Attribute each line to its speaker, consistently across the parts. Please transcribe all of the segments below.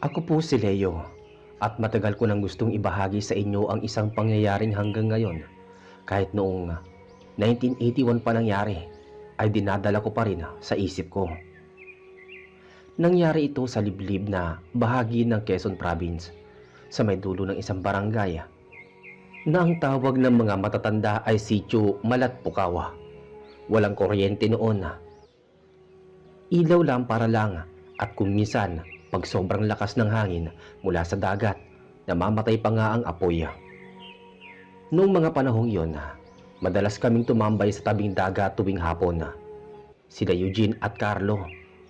Speaker 1: Ako po si Leo at matagal ko nang gustong ibahagi sa inyo ang isang pangyayaring hanggang ngayon kahit noong 1981 pa nangyari ay dinadala ko pa rin sa isip ko. Nangyari ito sa liblib na bahagi ng Quezon Province sa may dulo ng isang barangay na ang tawag ng mga matatanda ay Sitio Malatpukawa. Walang kuryente noon. Ilaw lang para lang at kung minsan pag sobrang lakas ng hangin mula sa dagat, namamatay pa nga ang apoy. Noong mga panahong iyon, madalas kaming tumambay sa tabing dagat tuwing hapon. Sila Eugene at Carlo,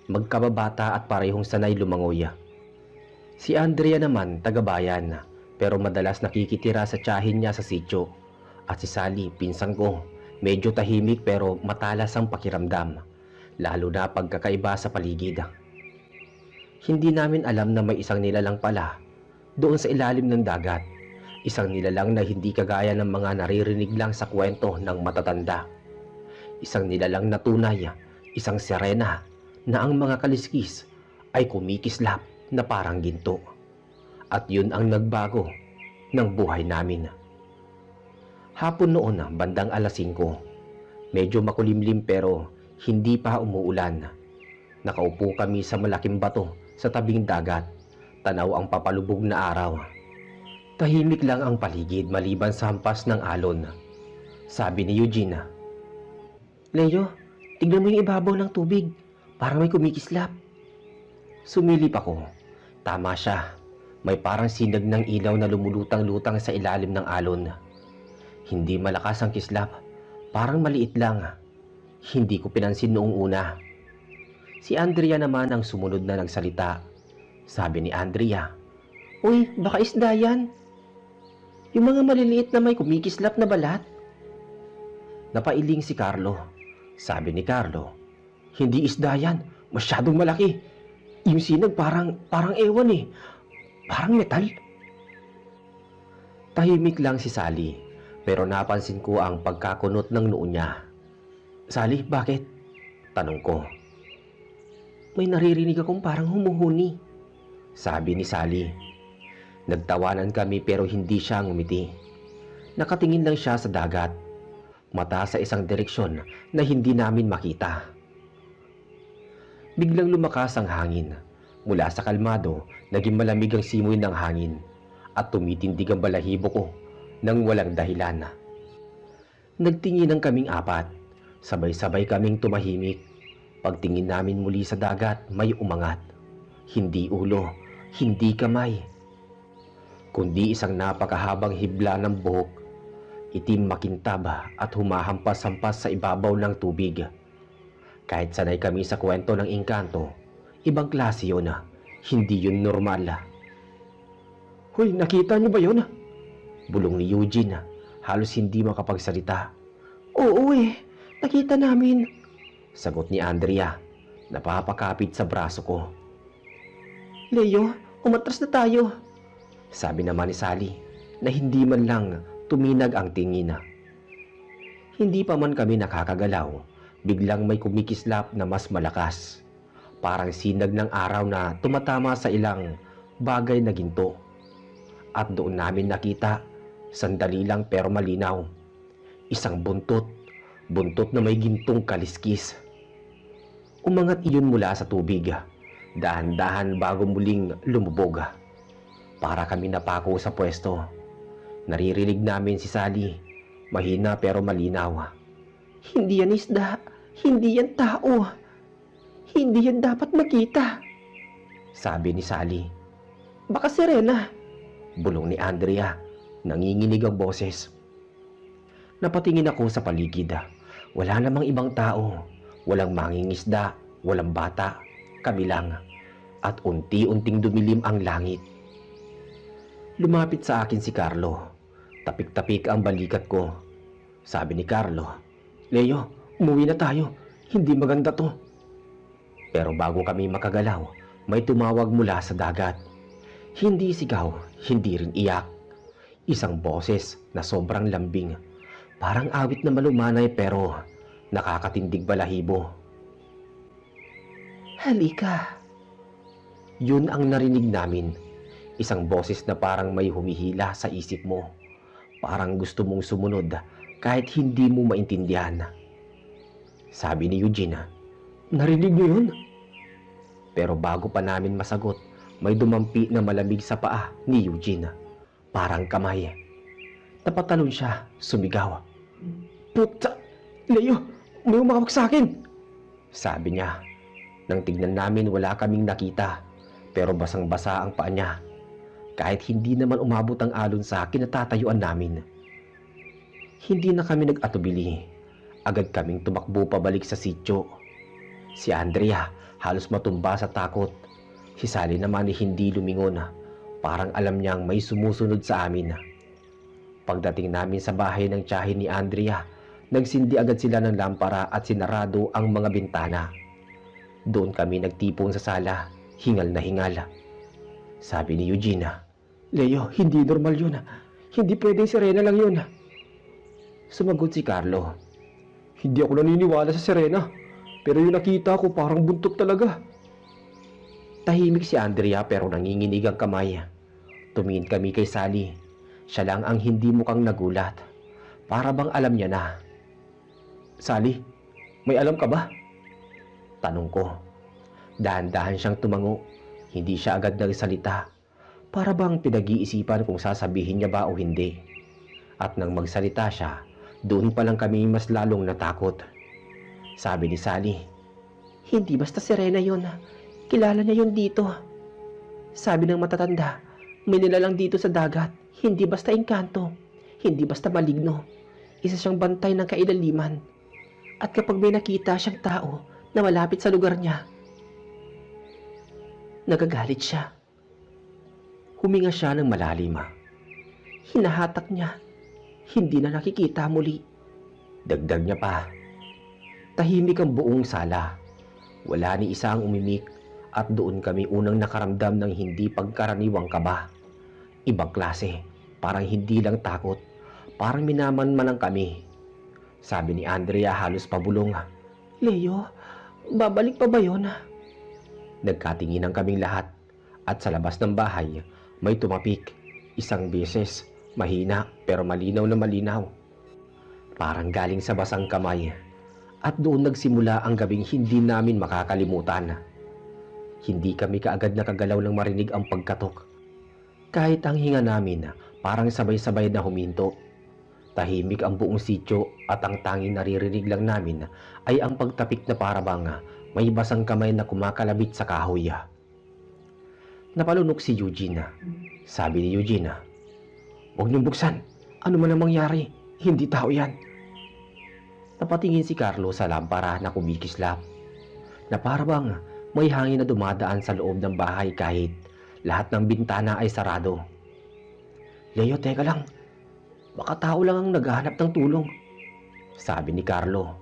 Speaker 1: magkababata at parehong sanay lumangoy. Si Andrea naman taga-bayan pero madalas nakikitira sa tiyahin niya sa sitio. At si Sally, pinsang ko, medyo tahimik pero matalas ang pakiramdam, lalo na pagkakaiba sa paligid. Hindi namin alam na may isang nilalang pala doon sa ilalim ng dagat. Isang nilalang na hindi kagaya ng mga naririnig lang sa kwento ng matatanda. Isang nilalang na tunay, isang sirena na ang mga kaliskis ay kumikislap na parang ginto. At yun ang nagbago ng buhay namin. Hapon noon, bandang alas 5. Medyo makulimlim pero hindi pa umuulan. Nakaupo kami sa malaking bato sa tabing dagat. Tanaw ang papalubog na araw. Tahimik lang ang paligid maliban sa hampas ng alon. Sabi ni Eugene, "Leo, tignan mo yung ibabaw ng tubig. Parang may kumikislap." Sumilip ako. Tama siya. May parang sinag ng ilaw na lumulutang-lutang sa ilalim ng alon. Hindi malakas ang kislap. Parang maliit lang. Hindi ko pinansin noong una. Si Andrea naman ang sumunod na nagsalita. Sabi ni Andrea, "Uy, baka isda yan. Yung mga maliliit na may kumikislap na balat." Napailing si Carlo. Sabi ni Carlo, "Hindi isda yan. Masyadong malaki. Yung sinag parang ewan eh. Parang metal." Tahimik lang si Sally, pero napansin ko ang pagkakunot ng noo niya. "Sally, bakit?" Tanong ko. "May naririnig akong parang humuhuni," sabi ni Sally. Nagtawanan kami pero hindi siya ngumiti. Nakatingin lang siya sa dagat, mata sa isang direksyon na hindi namin makita. Biglang lumakas ang hangin. Mula sa kalmado, naging malamig ang simoy ng hangin at tumitindig ang balahibo ko nang walang dahilan. Nagtinginan kaming apat. Sabay-sabay kaming tumahimik. Pagtingin namin muli sa dagat, may umangat. Hindi ulo, hindi kamay, kundi isang napakahabang hibla ng buhok. Itim makintab at humahampas-hampas sa ibabaw ng tubig. Kahit sanay kami sa kwento ng engkanto, ibang klase yun. Hindi yun normal. "Hoy, nakita niyo ba yun?" Bulong ni Eugene, halos hindi makapagsalita. "Oo nakita namin," sagot ni Andrea, napapakapit sa braso ko. "Leo, umatras na tayo," sabi naman ni Sally, na hindi man lang tuminag ang tingin. Hindi pa man kami nakakagalaw, biglang may kumikislap na mas malakas. Parang sinag ng araw na tumatama sa ilang bagay na ginto. At doon namin nakita, sandali lang pero malinaw, isang buntot na may gintong kaliskis. Umangat iyon mula sa tubig, dahan-dahan bago muling lumubog. Para kami napako sa pwesto. Naririnig namin si Sally, mahina pero malinaw. "Hindi yan isda, hindi yan tao. Hindi yan dapat makita," sabi ni Sally. "Baka sirena," bulong ni Andrea, nanginginig ang boses. Napatingin ako sa paligid. Wala namang ibang tao, walang mangingisda, walang bata, kami lang. At unti-unting dumilim ang langit. Lumapit sa akin si Carlo. Tapik-tapik ang balikat ko. Sabi ni Carlo, "Leo, umuwi na tayo. Hindi maganda to." Pero bago kami makagalaw, may tumawag mula sa dagat. Hindi sigaw, hindi rin iyak. Isang boses na sobrang lambing. Parang awit na malumanay pero nakakatindig balahibo. "Halika." Yun ang narinig namin. Isang boses na parang may humihila sa isip mo. Parang gusto mong sumunod kahit hindi mo maintindihan. Sabi ni Eugene, "Narinig niyo yun?" Pero bago pa namin masagot, may dumampi na malamig sa paa ni Eugene. Parang kamay. Napatalon siya, sumigaw. "Puta! Leo, may umawak sa akin!" Sabi niya. Nang tignan namin, wala kaming nakita, pero basang-basa ang paa niya. Kahit hindi naman umabot ang alon sa kinatatayuan namin. Hindi na kami nag-atubili. Agad kaming tumakbo pabalik sa sityo. Si Andrea halos matumba sa takot. Si Sally naman hindi lumingon. Parang alam niyang may sumusunod sa amin. Pagdating namin sa bahay ng tiyahin ni Andrea, nagsindi agad sila ng lampara at sinarado ang mga bintana. Doon kami nagtipon sa sala, hingal na hingal. Sabi ni Eugene, "Leo, hindi normal yun. Hindi pwedeng sirena lang yun." Sumagot si Carlo, "Hindi ako naniniwala sa sirena, pero yung nakita ko parang buntot talaga." Tahimik si Andrea pero nanginginig ang kamay. Tumingin kami kay Sally. Siya lang ang hindi mukhang nagulat. Para bang alam niya na. "Sally, may alam ka ba?" Tanong ko. Dahan-dahan siyang tumango. Hindi siya agad nagsalita. Para bang pinag-iisipan kung sasabihin niya ba o hindi. At nang magsalita siya, doon pa lang kami mas lalong natakot. Sabi ni Sally, "Hindi basta sirena yun. Kilala niya yun dito. Sabi ng matatanda, may nilalang dito sa dagat. Hindi basta engkanto. Hindi basta maligno. Isa siyang bantay ng kailaliman. At kapag may nakita siyang tao na malapit sa lugar niya, nagagalit siya." Huminga siya ng malalim. Hinahatak niya. Hindi na nakikita muli. Dagdag niya pa. Tahimik ang buong sala. Wala ni isa ang umimik at doon kami unang nakaramdam ng hindi pagkaraniwang kaba. Ibang klase. Parang hindi lang takot. Parang minamanmanan kami. Sabi ni Andrea halos pabulong, "Leo, babalik pa ba yun?" Nagkatinginan kaming lahat at sa labas ng bahay may tumapik. Isang beses, mahina pero malinaw na malinaw. Parang galing sa basang kamay. At doon nagsimula ang gabing hindi namin makakalimutan. Hindi kami kaagad nakagalaw ng marinig ang pagkatok. Kahit ang hinga namin parang sabay-sabay na huminto. Tahimik ang buong sityo at ang tanging naririnig lang namin ay ang pagtapik na parabang may basang kamay na kumakalabit sa kahoy. Napalunok si Eugene. Sabi ni Eugene, "Huwag niyong buksan. Ano man ang mangyari, hindi tao yan." Napatingin si Carlo sa lampara na kumikislap. Na parabang may hangin na dumadaan sa loob ng bahay kahit lahat ng bintana ay sarado. "Leo, teka lang. Baka tao lang ang naghahanap ng tulong," sabi ni Carlo.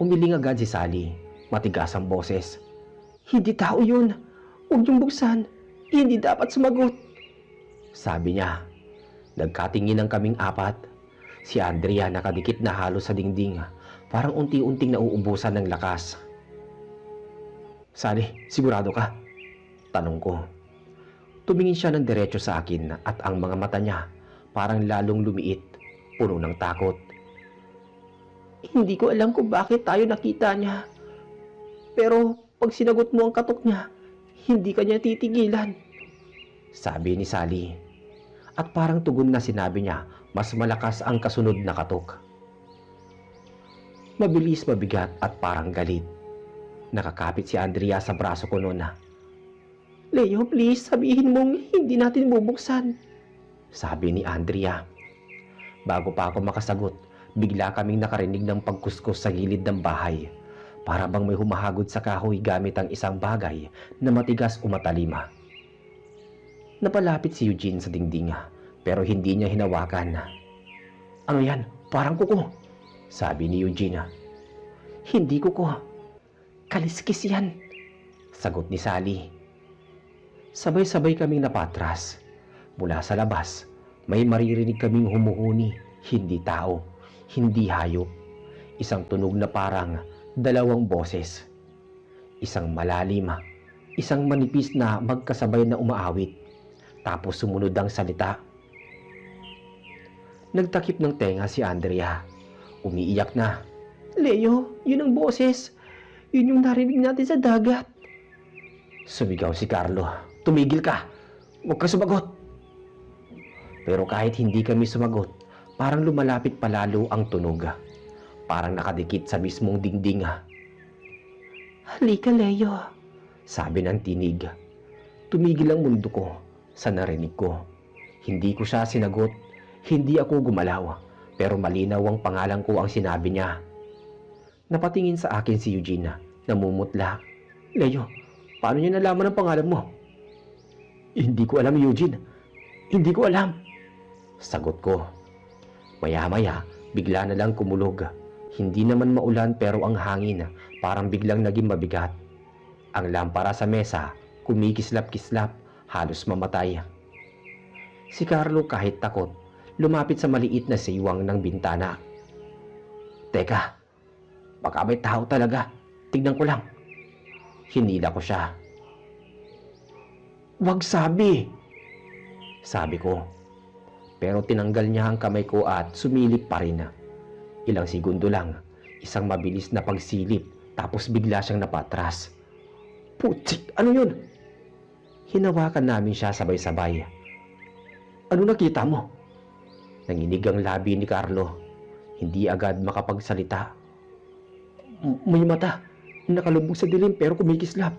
Speaker 1: Umiling agad si Sally. Matigas ang boses. "Hindi tao yun. Huwag niyong buksan. Hindi dapat sumagot," sabi niya. Nagkatinginan kaming apat. Si Andrea nakadikit na halos sa dingding. Parang unti-unting nauubusan ng lakas. "Sally, sigurado ka?" Tanong ko. Tumingin siya ng diretso sa akin at ang mga mata niya parang lalong lumiit, puno ng takot. "Hindi ko alam kung bakit tayo nakita niya. Pero pag sinagot mo ang katok niya, hindi ka niya titigilan," sabi ni Sally. At parang tugon na sinabi niya, mas malakas ang kasunod na katok. Mabilis, mabigat at parang galit. Nakakapit si Andrea sa braso ko noon. "Leo, please, sabihin mong hindi natin bubuksan," sabi ni Andrea. Bago pa ako makasagot, bigla kaming nakarinig ng pagkuskus sa gilid ng bahay. Para bang may humahagod sa kahoy gamit ang isang bagay na matigas o matalima. Napalapit si Eugene sa dingding pero hindi niya hinawakan. "Ano yan? Parang kuko," sabi ni Eugene. "Hindi kuko. Kaliskis yan," sagot ni Sally. Sabay-sabay kaming napatras. Mula sa labas, may maririnig kaming humuhuni, hindi tao, hindi hayop. Isang tunog na parang dalawang boses. Isang malalim, Isang manipis na magkasabay na umaawit. Tapos sumunod ang salita. Nagtakip ng tenga si Andrea. Umiiyak na. Leo, yun ang boses. Yun yung narinig natin sa dagat. Sumigaw si Carlo. Tumigil ka. Huwag ka sumagot. Pero kahit hindi kami sumagot, parang lumalapit palalo ang tunog. Parang nakadikit sa mismong dingding. Halika, Leo, sabi ng tinig. Tumigil ang mundo ko sa narinig ko. Hindi ko siya sinagot. Hindi ako gumalaw. Pero malinaw ang pangalan ko ang sinabi niya. Napatingin sa akin si Eugene, namumutla. Leo, paano niya nalaman ang pangalan mo? Hindi ko alam, Eugene. Hindi ko alam. Sagot ko. Maya-maya, bigla na lang kumulog. Hindi naman maulan pero ang hangin parang biglang naging mabigat. Ang lampara sa mesa, kumikislap-kislap, halos mamatay. Si Carlo kahit takot, lumapit sa maliit na siwang ng bintana. Teka, baka may tao talaga. Tignan ko lang. Hinila ko siya. Wag sabi, sabi ko. Pero tinanggal niya ang kamay ko at sumilip pa rin. Ilang segundo lang, isang mabilis na pagsilip tapos bigla siyang napatras. Putsik, ano yun? Hinawakan namin siya sabay-sabay. Ano nakita mo? Nanginig ang labi ni Carlo. Hindi agad makapagsalita. May mata. Nakalubog sa dilim pero kumikislap.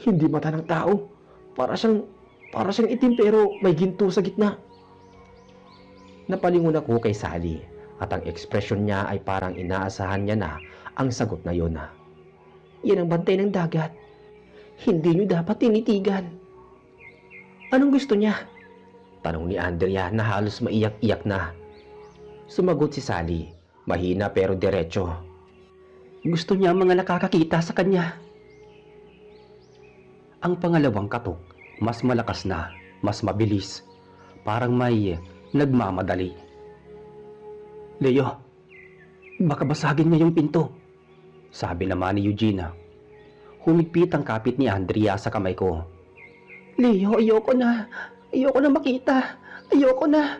Speaker 1: Hindi mata ng tao. Para siyang itim pero may ginto sa gitna. Napalingon ako kay Sally at ang ekspresyon niya ay parang inaasahan niya na ang sagot na yun. Yan ang bantay ng dagat. Hindi niyo dapat tinitigan. Anong gusto niya? Tanong ni Andrea na halos maiyak-iyak na. Sumagot si Sally, mahina pero diretso. Gusto niya ang mga nakakakita sa kanya. Ang pangalawang katok, mas malakas na, mas mabilis. Parang may nagmamadali. Leo, baka basagin niya yung pinto, sabi naman ni Eugene. Humigpit ang kapit ni Andrea sa kamay ko. Leo, ayoko na. Ayoko na makita. Ayoko na.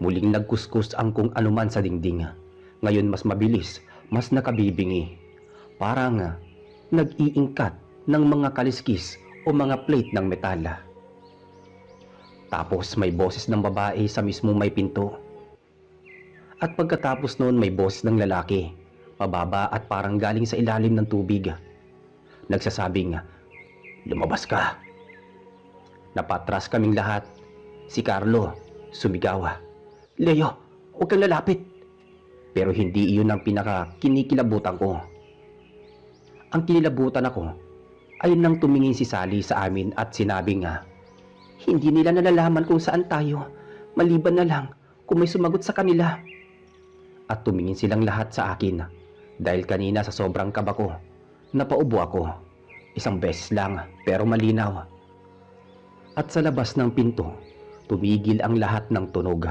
Speaker 1: Muling nagkuskus ang kung anuman sa dingding. Ngayon mas mabilis, mas nakabibingi. Parang nag-iingkat ng mga kaliskis o mga plate ng metal. Tapos may boses ng babae sa mismong may pinto. At pagkatapos noon may boses ng lalaki, mababa at parang galing sa ilalim ng tubig. Nagsasabing, lumabas ka. Napatras kaming lahat. Si Carlo, sumigaw. Leo, huwag kang lalapit. Pero hindi iyon ang pinaka-kinikilabutan ko. Ang kinilabutan ako ay nang tumingin si Sally sa amin at sinabi nga, hindi nila nalalaman kung saan tayo, maliban na lang kung may sumagot sa kanila. At tumingin silang lahat sa akin dahil kanina sa sobrang kaba ko, napaubo ako. Isang beses lang pero malinaw. At sa labas ng pinto, tumigil ang lahat ng tunog.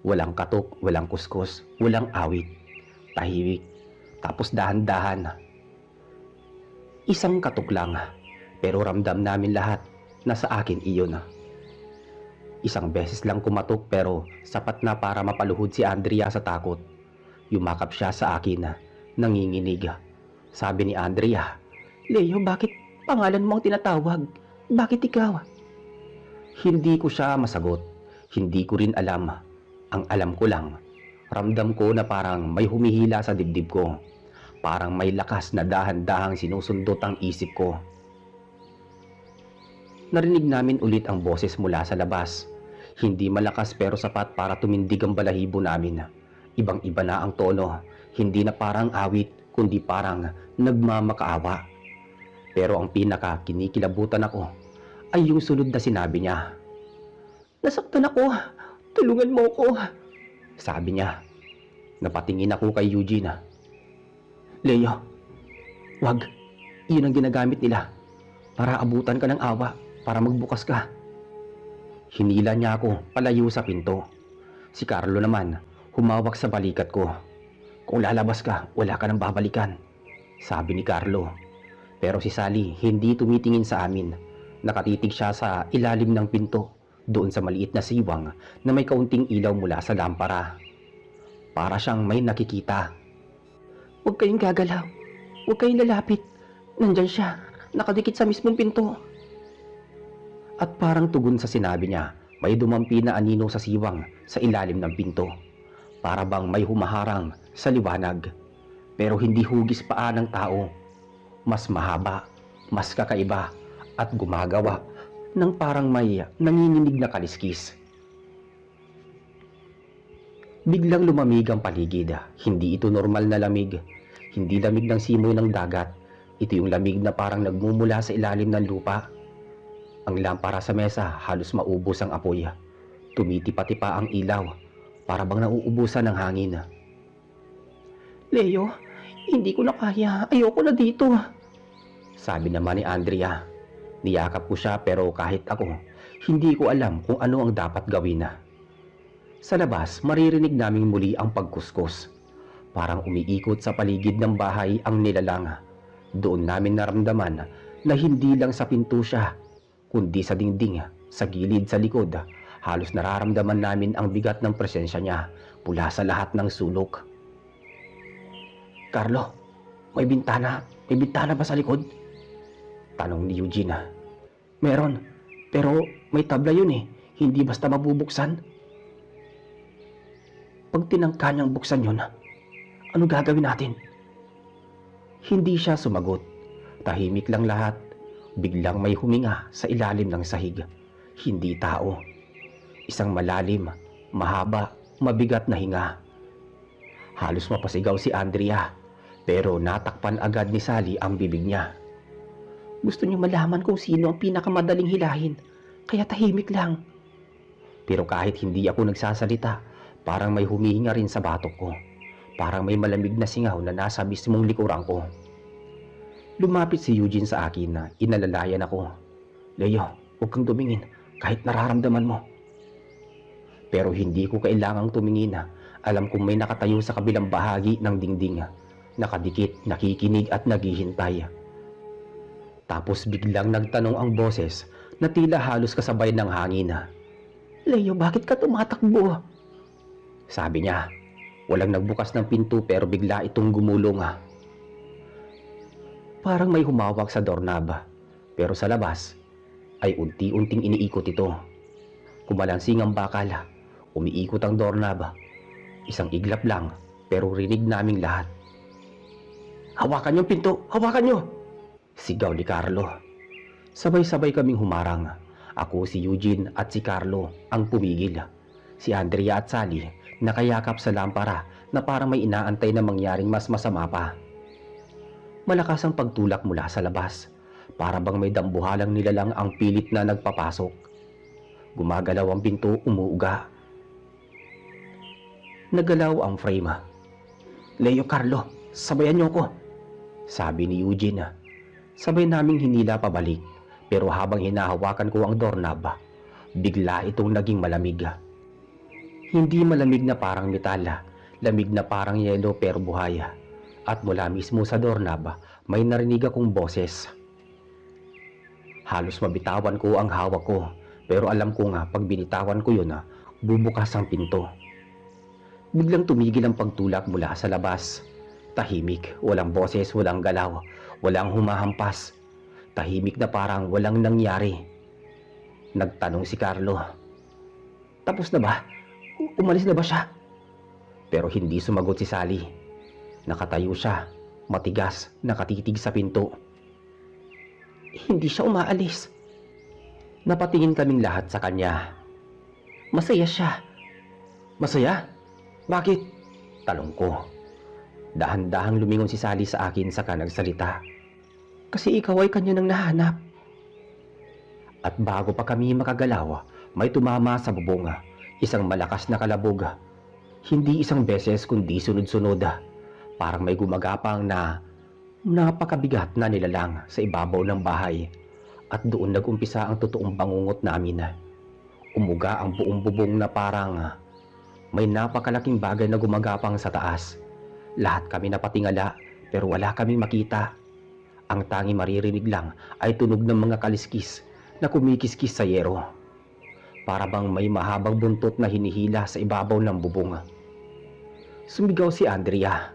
Speaker 1: Walang katok, walang kuskus, walang awit. Tahimik, tapos dahan-dahan. Isang katok lang, pero ramdam namin lahat na sa akin iyon. Isang beses lang kumatok pero sapat na para mapaluhod si Andrea sa takot. Yumakap siya sa akin, nanginginig. Sabi ni Andrea, Leo, bakit pangalan mo ang tinatawag? Bakit ikaw? Hindi ko siya masagot. Hindi ko rin alam. Ang alam ko lang, ramdam ko na parang may humihila sa dibdib ko. Parang may lakas na dahan-dahang sinusundot ang isip ko. Narinig namin ulit ang boses mula sa labas. Hindi malakas pero sapat para tumindig ang balahibo namin. Ibang-iba na ang tono. Hindi na parang awit, kundi parang nagmamakaawa. Pero ang pinaka-kinikilabutan ako ay yung sunod na sinabi niya. Nasaktan ako. Tulungan mo ko. Sabi niya. Napatingin ako kay Eugene. Leo, wag. Iyon ang ginagamit nila para abutan ka ng awa, para magbukas ka. Hinila niya ako palayo sa pinto. Si Carlo naman, humawak sa balikat ko. Kung lalabas ka, wala ka nang babalikan, sabi ni Carlo. Pero si Sally hindi tumitingin sa amin. Nakatitig siya sa ilalim ng pinto, doon sa maliit na siwang na may kaunting ilaw mula sa lampara. Para siyang may nakikita. "Huwag kayong gagalaw. Huwag kayong lalapit. Nandyan siya, nakadikit sa mismong pinto." At parang tugon sa sinabi niya, may dumampi na anino sa siwang sa ilalim ng pinto. Para bang may humaharang sa liwanag. Pero hindi hugis paa ng tao. Mas mahaba, mas kakaiba, at gumagawa ng parang may nanginginig na kaliskis. Biglang lumamig ang paligid. Hindi ito normal na lamig. Hindi lamig ng simoy ng dagat. Ito yung lamig na parang nagmumula sa ilalim ng lupa. Ang lampara sa mesa halos maubos ang apoy. Tumitipa-tipa ang ilaw, para bang nauubusan ng hangin. "Leo, hindi ko na kaya. Ayoko na dito," sabi naman ni Andrea. Niyakap ko siya pero kahit ako, hindi ko alam kung ano ang dapat gawin. Sa labas, maririnig naming muli ang pagkuskus. Parang umiikot sa paligid ng bahay ang nilalang. Doon namin naramdaman na hindi lang sa pinto siya, kundi sa dingding, sa gilid, sa likod. Halos nararamdaman namin ang bigat ng presensya niya mula sa lahat ng sulok. "Carlo, may bintana. May bintana ba sa likod?" tanong ni Eugene. "Meron, pero may tabla yun eh. Hindi basta mabubuksan." "Pag tinangka niyang buksan yun, ano gagawin natin?" Hindi siya sumagot. Tahimik lang lahat. Biglang may huminga sa ilalim ng sahig. Hindi tao. Isang malalim, mahaba, mabigat na hinga. Halos mapasigaw si Andrea, pero natakpan agad ni Sally ang bibig niya. "Gusto niyo malaman kung sino ang pinakamadaling hilahin, kaya tahimik lang." Pero kahit hindi ako nagsasalita, parang may humihinga rin sa batok ko. Parang may malamig na singaw na nasa mismong likuran ko. Lumapit si Eugene sa akin na inalalayan ako. "Leo, huwag kang tumingin kahit nararamdaman mo." Pero hindi ko kailangang tumingin. Alam kong may nakatayo sa kabilang bahagi ng dingding. Nakadikit, nakikinig at naghihintay. Tapos biglang nagtanong ang boses na tila halos kasabay ng hangin. "Leo, bakit ka tumatakbo?" sabi niya. Walang nagbukas ng pinto pero bigla itong gumulong. Parang may humawak sa doorknob, pero sa labas ay unti-unting iniikot ito. Kumalansing ang bakal, umiikot ang doorknob. Isang iglap lang, pero rinig naming lahat. "Hawakan yung pinto! Hawakan nyo!" sigaw ni Carlo. Sabay-sabay kaming humarang. Ako, si Eugene at si Carlo ang pumigil. Si Andrea at Sally nakayakap sa lampara na parang may inaantay na mangyaring mas masama pa. Malakas ang pagtulak mula sa labas. Para bang may dambuhalang nilalang ang pilit na nagpapasok. Gumagalaw ang pinto, umuuga. Nagalaw ang frame. "Leo, Carlo, sabayan niyo ko," sabi ni Eugene. Sabay naming hinila pabalik, pero habang hinahawakan ko ang doorknob, bigla itong naging malamig. Hindi malamig na parang metal, lamig na parang yelo pero buhay. At mula mismo sa doorknob, may narinig akong boses. Halos mabitawan ko ang hawak ko, pero alam ko nga pag binitawan ko yun, bubukas ang pinto. Biglang tumigil ang pagtulak mula sa labas. Tahimik, walang boses, walang galaw, walang humahampas. Tahimik na parang walang nangyari. Nagtanong si Carlo, "Tapos na ba? Umalis na ba siya?" Pero hindi sumagot si Sally. Nakatayo siya, matigas, nakatitig sa pinto. "Hindi siya umaalis." Napatingin kaming lahat sa kanya. "Masaya siya." "Masaya? Bakit?" talong ko. Dahan-dahang lumingon si Sally sa akin saka nagsalita. "Kasi ikaw ay kanya nang nahanap." At bago pa kami makagalaw, may tumama sa bubong. Isang malakas na kalabog. Hindi isang beses kundi sunod-sunod. Parang may gumagapang na napakabigat na nilalang sa ibabaw ng bahay. At doon nag-umpisa ang totoong bangungot namin. Umuga ang buong bubong na parang may napakalaking bagay na gumagapang sa taas. Lahat kami napatingala pero wala kaming makita. Ang tanging maririnig lang ay tunog ng mga kaliskis na kumikiskis sa yero. Para bang may mahabang buntot na hinihila sa ibabaw ng bubong. Sumigaw si Andrea.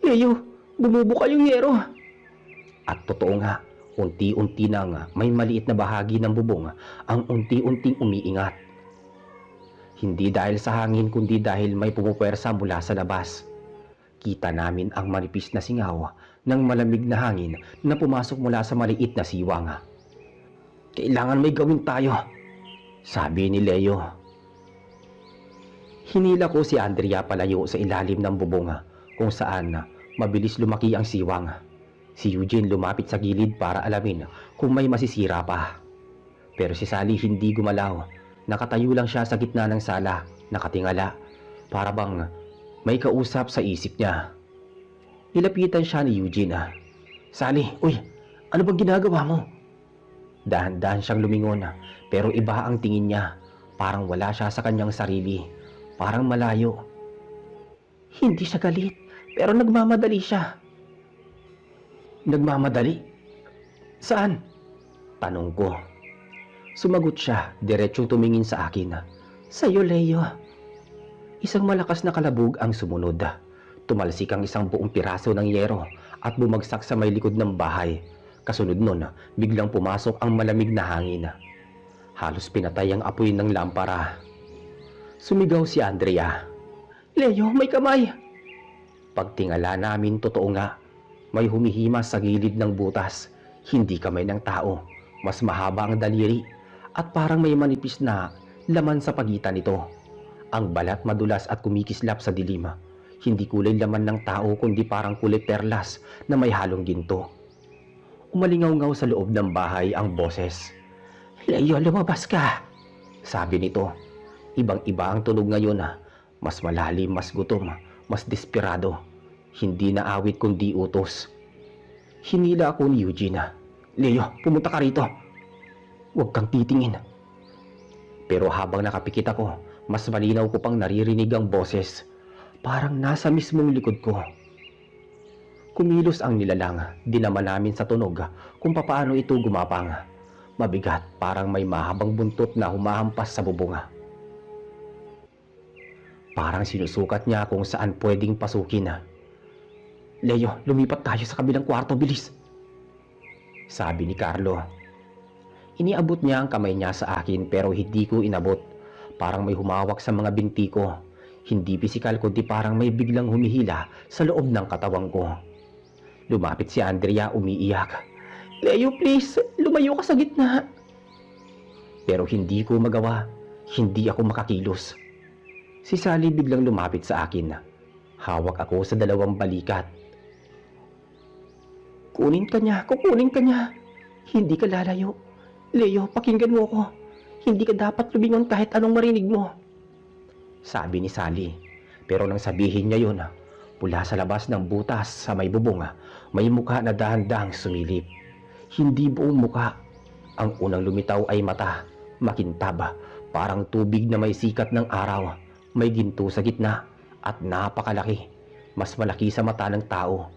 Speaker 1: Leo, bumubuka yung yero! At totoo nga, unti-unti nang may maliit na bahagi ng bubong ang unti-unting umiingat. Hindi dahil sa hangin kundi dahil may pumupwersa mula sa labas. Kita namin ang manipis na singaw ng malamig na hangin na pumasok mula sa maliit na siwang. Kailangan may gawin tayo, sabi ni Leo. Hinila ko si Andrea palayo sa ilalim ng bubong kung saan mabilis lumaki ang siwang. Si Eugene lumapit sa gilid para alamin kung may masisira pa. Pero si Sally hindi gumalaw. Nakatayo lang siya sa gitna ng sala, nakatingala, para bang may kausap sa isip niya. Nilapitan siya ni Eugene. Sally, uy, ano bang ginagawa mo? Dahan-dahan siyang lumingon, pero iba ang tingin niya. Parang wala siya sa kanyang sarili. Parang malayo. Hindi siya galit, pero nagmamadali siya. Nagmamadali? Saan? Tanong ko. Sumagot siya, diretsong tumingin sa akin. Sa'yo, Leo. Isang malakas na kalabog ang sumunod. Tumalsik ang isang buong piraso ng yero at bumagsak sa may likod ng bahay. Kasunod nun, biglang pumasok ang malamig na hangin. Halos pinatay ang apoy ng lampara. Sumigaw si Andrea. Leo, may kamay! Pagtingala namin, totoo nga. May humihimas sa gilid ng butas. Hindi kamay ng tao. Mas mahaba ang daliri. At parang may manipis na laman sa pagitan nito. Ang balat madulas at kumikislap sa dilim. Hindi kulay laman ng tao kundi parang kulay perlas na may halong ginto. Umalingaw-ngaw sa loob ng bahay ang boses. Leo, lumabas ka! Sabi nito. Ibang-iba ang tunog ngayon. Mas malalim, mas gutom, mas desperado. Hindi na awit kundi utos. Hinila ako ni Eugene. Leo, pumunta ka rito. Huwag kang titingin. Pero habang nakapikit ako, mas malinaw ko pang naririnig ang boses. Parang nasa mismong likod ko. Kumilos ang nilalang, dinama namin sa tunog kung papaano ito gumapang. Mabigat, parang may mahabang buntot na humahampas sa bubunga. Parang sinusukat niya kung saan pwedeng pasukin. Leo, lumipat tayo sa kabilang kwarto, bilis! Sabi ni Carlo. Iniabot niya ang kamay niya sa akin pero hindi ko inabot. Parang may humawak sa mga binti ko. Hindi pisikal kundi parang may biglang humihila sa loob ng katawan ko. Lumapit si Andrea umiiyak. Leo, please, lumayo ka sa gitna. Pero hindi ko magawa. Hindi ako makakilos. Si Sally biglang lumapit sa akin. Hawak ako sa dalawang balikat. Kunin ka niya, kukunin ka niya. Hindi ka lalayo. Leo, pakinggan mo ako. Hindi ka dapat lumingon kahit anong marinig mo. Sabi ni Sally. Pero nang sabihin niya yun, mula sa labas ng butas sa may bubong, may mukha na dahan-dahang sumilip. Hindi buong mukha. Ang unang lumitaw ay mata, makintab, parang tubig na may sikat ng araw. May ginto sa gitna at napakalaki. Mas malaki sa mata ng tao.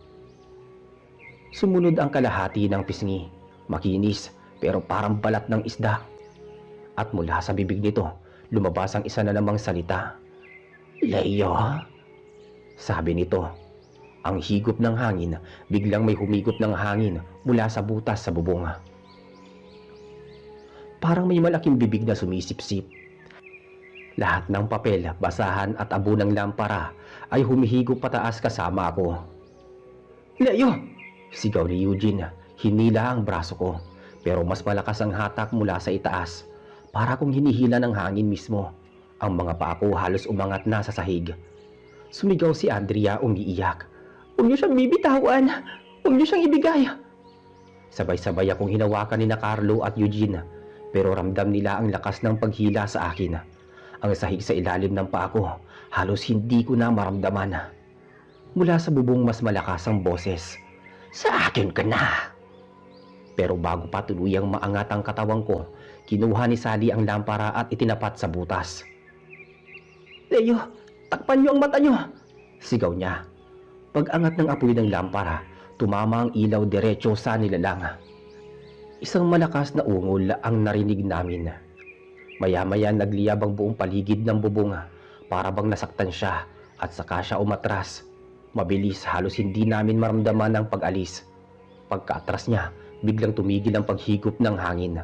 Speaker 1: Sumunod ang kalahati ng pisngi. Makinis pero parang balat ng isda. At mula sa bibig nito, lumabas ang isa na namang salita. Leo? Sabi nito. Ang higop ng hangin, biglang may humigop ng hangin mula sa butas sa bubong. Parang may malaking bibig na sumisipsip. Lahat ng papel, basahan at abo ng lampara ay humihigop pataas kasama ako. Leo! Sigaw ni Eugene. Hinila ang braso ko. Pero mas malakas ang hatak mula sa itaas. Para kong hinihila ng hangin mismo. Ang mga paa ko halos umangat na sa sahig. Sumigaw si Andrea umiiyak. Huwag niyo siyang bibitawan. Huwag niyo siyang ibigay. Sabay-sabay akong hinawakan ni na Carlo at Eugene. Pero ramdam nila ang lakas ng paghila sa akin. Ang sahig sa ilalim ng paa ko, halos hindi ko na maramdaman. Mula sa bubong mas malakas ang boses. Sa akin ka na! Pero bago pa tuluyang maangat ang katawan ko, kinuha ni Sally ang lampara at itinapat sa butas. Leo, takpan niyo ang mata niyo! Sigaw niya. Pag-angat ng apoy ng lampara, tumama ang ilaw diretso sa nilalang. Isang malakas na ungol ang narinig namin. Maya-maya nagliyab ang buong paligid ng bubong para bang nasaktan siya at saka siya umatras. Mabilis, halos hindi namin maramdaman ang pag-alis. Pagkaatras niya, biglang tumigil ang paghigop ng hangin.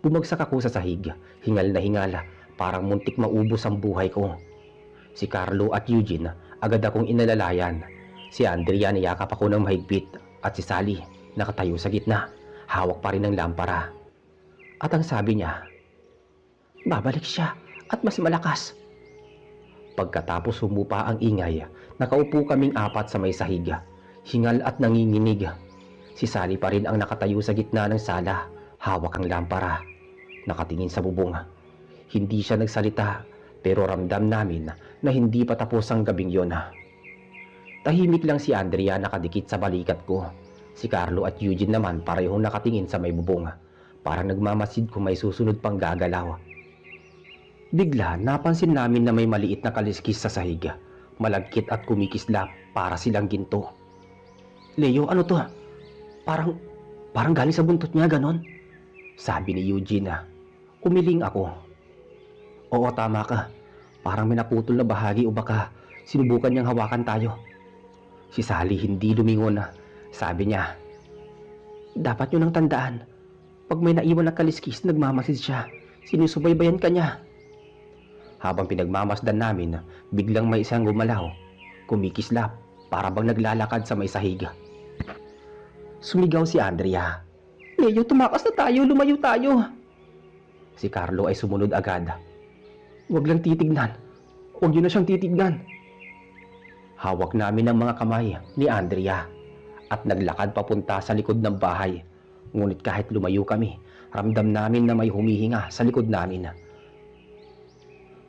Speaker 1: Bumagsak ako sa sahig, hingal na hingal, parang muntik maubos ang buhay ko. Si Carlo at Eugene agad akong inalalayan. Si Andrea niyakap ako ng mahigpit at si Sally nakatayo sa gitna, hawak pa rin ng lampara. At ang sabi niya, babalik siya at mas malakas. Pagkatapos humupa ang ingay, nakaupo kaming apat sa may sahig, hingal at nanginginig. Si Sally pa rin ang nakatayo sa gitna ng sala, hawak ang lampara, nakatingin sa bubong. Hindi siya nagsalita, pero ramdam namin na hindi pa tapos ang gabing yon. Tahimik lang si Andrea nakadikit sa balikat ko. Si Carlo at Eugene naman parehong nakatingin sa may bubong, parang nagmamasid kung may susunod pang gagalaw. Bigla napansin namin na may maliit na kaliskis sa sahig, malagkit at kumikislap para silang ginto. Leo, ano to? Parang galing sa buntot niya, ganon? Sabi ni Eugene. Umiling ako. Oo, tama ka. Parang may naputol na bahagi o baka sinubukan niyang hawakan tayo. Si Sally hindi lumingon. Sabi niya, dapat niyo nang tandaan. Pag may naiwan na kaliskis, nagmamasid siya. Sinusubaybayan ka niya. Habang pinagmamasdan namin, biglang may isang gumalaw. Kumikislap, para bang naglalakad sa may sahig. Sumigaw si Andrea. Leo, tumakas na tayo, lumayo tayo. Si Carlo ay sumunod agad. Huwag lang titignan. Huwag yun na siyang titignan. Hawak namin ang mga kamay ni Andrea at naglakad papunta sa likod ng bahay. Ngunit kahit lumayo kami, ramdam namin na may humihinga sa likod namin.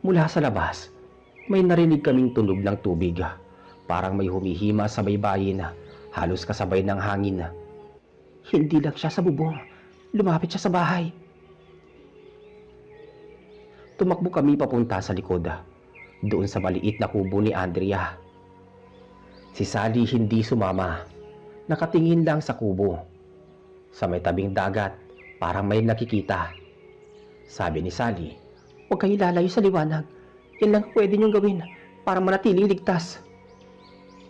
Speaker 1: Mula sa labas, may narinig kaming tunog ng tubig. Parang may humihima sa baybayin, halos kasabay ng hangin. Hindi lang siya sa bubong, lumapit siya sa bahay. Tumakbo kami papunta sa likod, doon sa maliit na kubo ni Andrea. Si Sally hindi sumama, nakatingin lang sa kubo. Sa may tabing dagat, parang may nakikita. Sabi ni Sally, huwag kayo lalayo sa liwanag. Yan lang pwede niyong gawin para manatiling ligtas.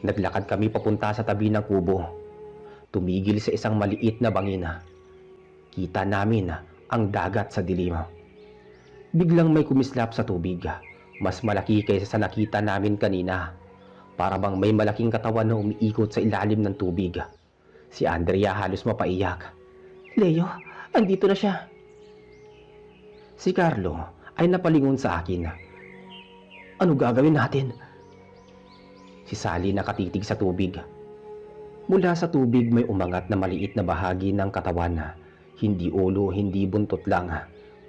Speaker 1: Naglakad kami papunta sa tabi ng kubo. Tumigil sa isang maliit na bangina. Kita namin ang dagat sa dilim. Biglang may kumislap sa tubig. Mas malaki kaysa sa nakita namin kanina. Para bang may malaking katawan na umiikot sa ilalim ng tubig. Si Andrea halos mapaiyak. Leo, andito na siya. Si Carlo ay napalingon sa akin. Ano gagawin natin? Si Sally nakatitig sa tubig. Mula sa tubig may umangat na maliit na bahagi ng katawan. Hindi ulo, hindi buntot lang.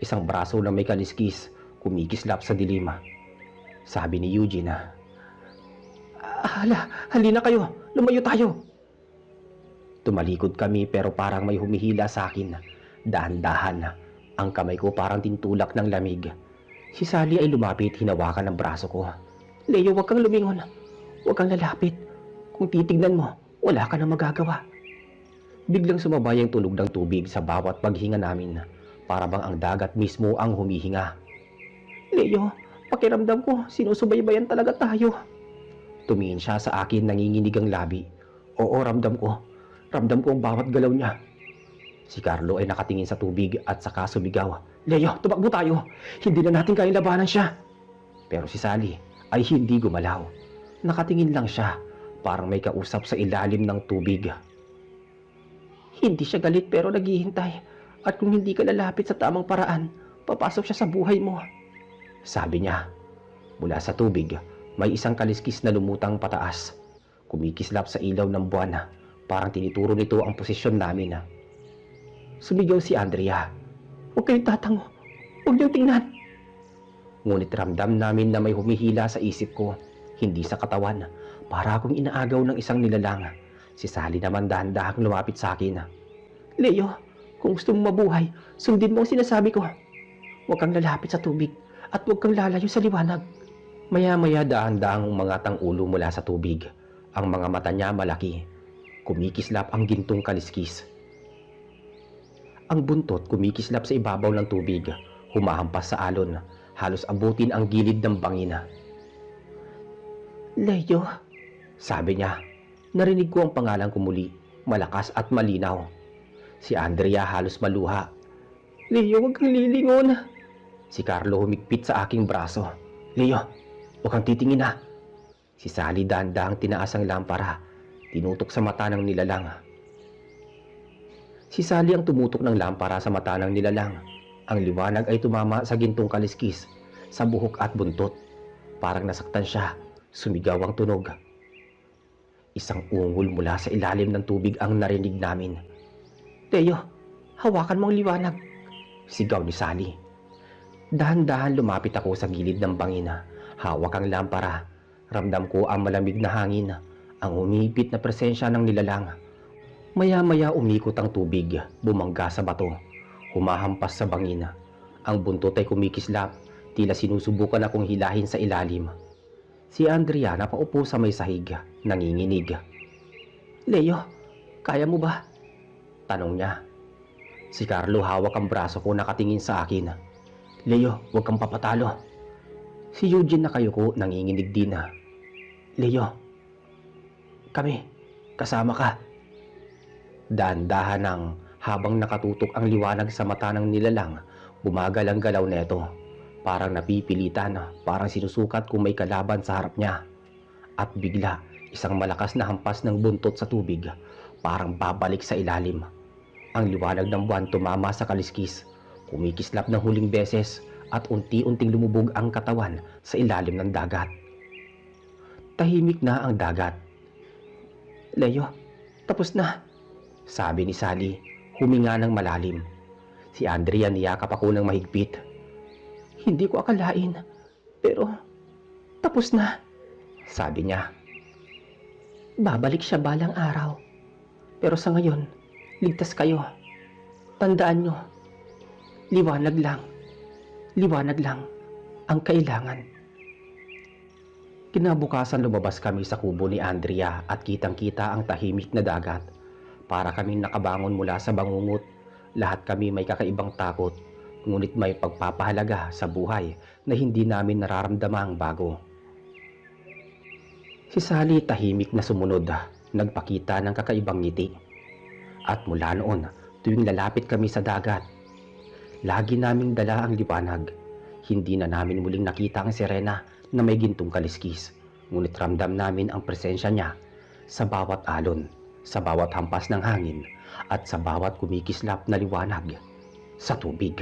Speaker 1: Isang braso na may kaliskis, kumikislap sa dilim. Sabi ni Eugene, halina kayo, lumayo tayo. Tumalikod kami pero parang may humihila sa akin. Dahan-dahan, ang kamay ko parang tintulak ng lamig. Si Sally ay lumapit, hinawakan ng braso ko. Leo, huwag kang lumingon. Huwag kang lalapit. Kung titignan mo, wala ka na magagawa. Biglang sumabay ang tunog ng tubig sa bawat paghinga namin. Para bang ang dagat mismo ang humihinga. Leo, pakiramdam ko, sinusubaybayan talaga tayo. Tumingin siya sa akin, nanginginig ang labi. Oo, ramdam ko. Ramdam ko ang bawat galaw niya. Si Carlo ay nakatingin sa tubig at saka sumigaw. Leo, tumakbo tayo. Hindi na natin kayang labanan siya. Pero si Sally ay hindi gumalaw. Nakatingin lang siya. Parang may kausap sa ilalim ng tubig. Hindi siya galit pero naghihintay. At kung hindi ka lalapit sa tamang paraan, papasok siya sa buhay mo. Sabi niya. Mula sa tubig, may isang kaliskis na lumutang pataas. Kumikislap sa ilaw ng buwan. Parang tinituro nito ang posisyon namin. Sumigaw si Andrea. Huwag kayong tatango. Huwag niyong tingnan. Ngunit ramdam namin na may humihila sa isip ko. Hindi sa katawan. Para akong inaagaw ng isang nilalang. Si Sally naman dahan-dahang lumapit sa akin. Leo, kung gusto mong mabuhay, sundin mo ang sinasabi ko. Huwag kang lalapit sa tubig at huwag kang lalayo sa liwanag. Maya-maya dahan-dahang umangat ang ulo mula sa tubig. Ang mga mata niya malaki. kumikislap ang gintong kaliskis. Ang buntot kumikislap sa ibabaw ng tubig, humahampas sa alon, halos abutin ang gilid ng bangina. "Leo," sabi niya. Narinig ko ang pangalan ko muli, malakas at malinaw. Si Andrea halos maluha. "Leo, huwag kang lilingon." Si Carlo humigpit sa aking braso. "Leo, huwag kang titingin ha." Si Sally dahan-dahang tinaas ang lampara, tinutok sa mata ng nilalang. Si Sally ang tumutok ng lampara sa mata ng nilalang. Ang liwanag ay tumama sa gintong kaliskis, sa buhok at buntot. Parang nasaktan siya, sumigaw ang tunog. Isang ungol mula sa ilalim ng tubig ang narinig namin. "Leo, hawakan mo ang liwanag," sigaw ni Sally. Dahan-dahan lumapit ako sa gilid ng bangina, hawak ang lampara. Ramdam ko ang malamig na hangin, ang humihipit na presensya ng nilalang. Maya-maya umikot ang tubig, bumangga sa bato, humahampas sa bangina. Ang buntot ay kumikislap, tila sinusubukan akong hilahin sa ilalim. Si Andrea napaupo sa may sahig, nanginginig. "Leo, kaya mo ba?" tanong niya. Si Carlo hawak ang braso ko, nakatingin sa akin. "Leo, huwag kang papatalo." Si Eugene nakayuko, nanginginig din. "Leo, kami, kasama ka." Dahan-dahan nang habang nakatutok ang liwanag sa mata ng nilalang, bumagal ang galaw neto. Parang napipilitan, parang sinusukat kung may kalaban sa harap niya. At bigla, isang malakas na hampas ng buntot sa tubig, parang babalik sa ilalim. Ang liwanag ng buwan tumama sa kaliskis, kumikislap ng huling beses at unti-unting lumubog ang katawan sa ilalim ng dagat. Tahimik na ang dagat. "Leo, tapos na," sabi ni Sally, huminga ng malalim. Si Andrea niyakap ako ng mahigpit. "Hindi ko akalain, pero tapos na," sabi niya. "Babalik siya balang araw. Pero sa ngayon, ligtas kayo. Tandaan nyo, liwanag lang ang kailangan." Kinabukasan lumabas kami sa kubo ni Andrea at kitang-kita ang tahimik na dagat. Para kaming nakabangon mula sa bangungot. Lahat kami may kakaibang takot, ngunit may pagpapahalaga sa buhay na hindi namin nararamdamang bago. Si Sally tahimik na sumunod, nagpakita ng kakaibang ngiti. At mula noon, tuwing lalapit kami sa dagat, lagi naming dala ang liwanag. Hindi na namin muling nakita ang sirena na may gintong kaliskis, ngunit ramdam namin ang presensya niya sa bawat alon, sa bawat hampas ng hangin, at sa bawat kumikislap na liwanag sa tubig.